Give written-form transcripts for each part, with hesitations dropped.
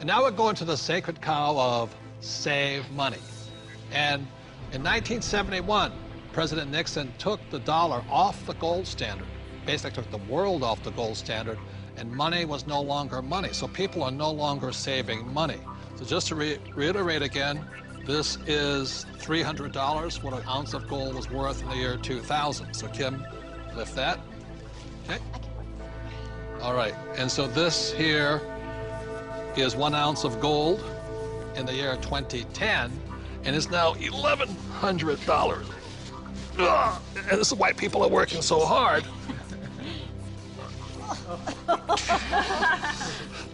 And now we're going to the sacred cow of save money. And in 1971, President Nixon took the dollar off the gold standard, basically took the world off the gold standard, and money was no longer money. So people are no longer saving money. So just to reiterate again, this is $300, what an ounce of gold was worth in the year 2000. So Kim, lift that. Okay. All right, and so this here is 1 ounce of gold in the year 2010, and it's now $1,100. Ugh, and this is why people are working so hard.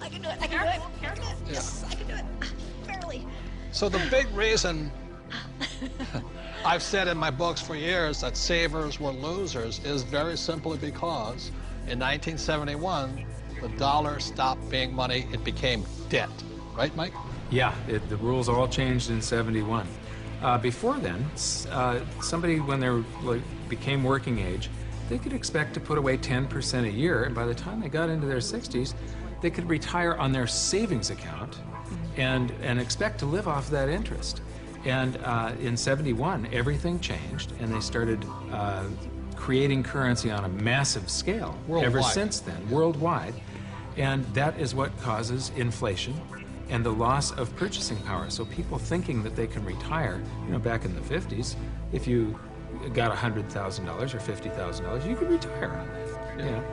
I can do it, I can do it. Careful. Yes, I can do it. Barely. So the big reason I've said in my books for years that savers were losers is very simply because in 1971, the dollar stopped being money, it became debt. Right, Mike? Yeah, the rules all changed in '71. Before then, somebody, when they became working age, they could expect to put away 10% a year, and by the time they got into their 60s, they could retire on their savings account and expect to live off that interest. And in '71, everything changed, and they started creating currency on a massive scale. Worldwide. Ever since then, worldwide. And that is what causes inflation and the loss of purchasing power. So people thinking that they can retire, you know, back in the 50s, if you got $100,000 or $50,000, you could retire on that. Yeah. You know?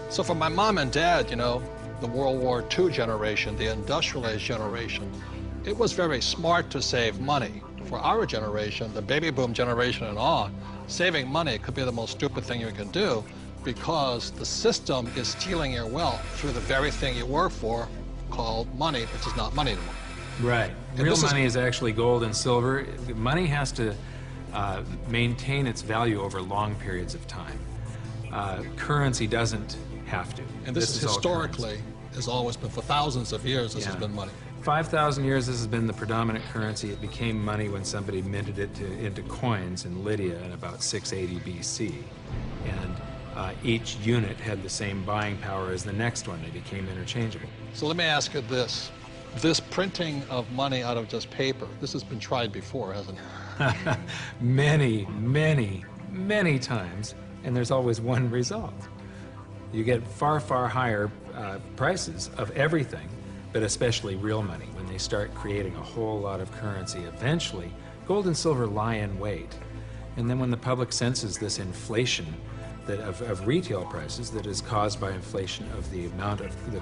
So for my mom and dad, you know, the World War II generation, the industrial age generation, it was very smart to save money. For our generation, the baby boom generation and on, saving money could be the most stupid thing you can do because the system is stealing your wealth through the very thing you work for, called money, which is not money anymore. Right. Real money is actually gold and silver. Money has to maintain its value over long periods of time. Currency doesn't have to. And this is historically has always been, for thousands of years, this has been money. 5,000 years this has been the predominant currency. It became money when somebody minted it into coins in Lydia in about 680 BC. And each unit had the same buying power as the next one. They became interchangeable. So let me ask you this. This printing of money out of just paper, this has been tried before, hasn't it? Many, many, many times, and there's always one result. You get far, far higher prices of everything, but especially real money. When they start creating a whole lot of currency, eventually, gold and silver lie in wait. And then when the public senses this inflation of retail prices that is caused by inflation of the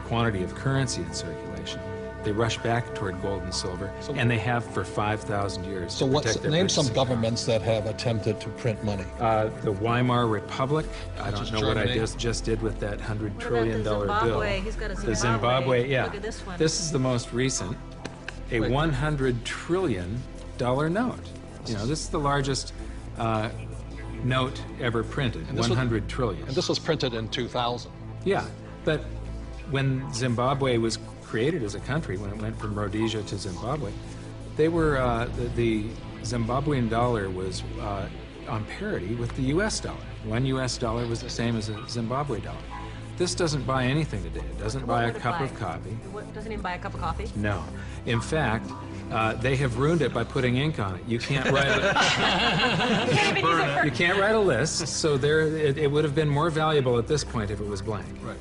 quantity of currency in circulation, they rush back toward gold and silver, and they have for 5,000 years. So name some governments that have attempted to print money. The Weimar Republic. I don't know Germany. what I just did with that $100 trillion bill. Zimbabwe? He's got a The Zimbabwe, yeah. Look at this one. This is the most recent, a $100 trillion note. You know, this is the largest note ever printed, 100 trillion. And this was printed in 2000. Yeah, but when Zimbabwe was created as a country, when it went from Rhodesia to Zimbabwe, they were, the Zimbabwean dollar was on parity with the US dollar. One US dollar was the same as a Zimbabwe dollar. This doesn't buy anything today. It doesn't buy a cup of coffee. What, doesn't even buy a cup of coffee? No. In fact, they have ruined it by putting ink on it. You can't write you can't write a list, so it would have been more valuable at this point if it was blank. Right.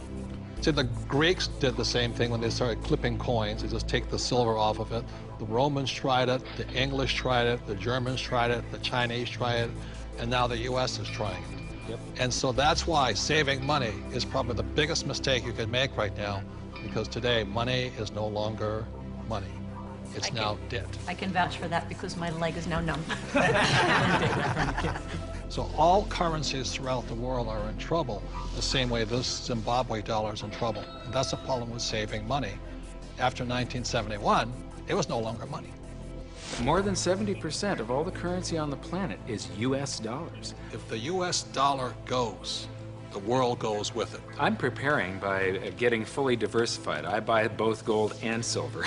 See, the Greeks did the same thing when they started clipping coins. They just take the silver off of it. The Romans tried it, the English tried it, the Germans tried it, the Chinese tried it, and now the US is trying it. Yep. And so that's why saving money is probably the biggest mistake you can make right now, because today money is no longer money. It's now debt. I can vouch for that because my leg is now numb. So all currencies throughout the world are in trouble, the same way this Zimbabwe dollar is in trouble. And that's the problem with saving money. After 1971, it was no longer money. More than 70% of all the currency on the planet is US dollars. If the US dollar goes, the world goes with it. I'm preparing by getting fully diversified. I buy both gold and silver.